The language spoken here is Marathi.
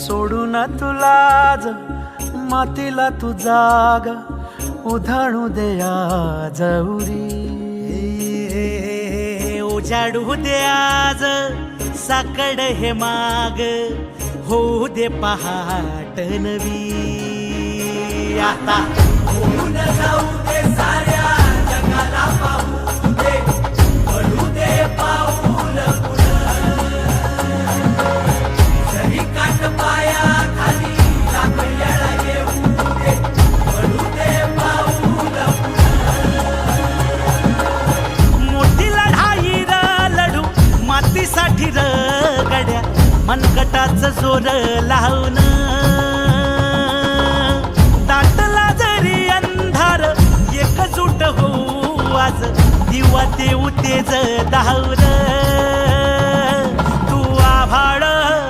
सोडून तुला आज मातीला तू जाग उधाणू दे आज उरी. उजाडू दे आज साकड हे माग होऊ दे पहाट नवी. आता होऊन जाऊ दे साऱ्या जगाला पाहू दे पडू दे पाऊल जरी काट पाया खाली टाकल्याला येऊ दे पडू दे पाऊल. मोठी लढाई र लढू मातीसाठी र गड्या मनगटाच जोर लावून. दाटला जरी अंधार एकजूट होऊ आज दिवा देऊ तेज धावून. तू आभाळ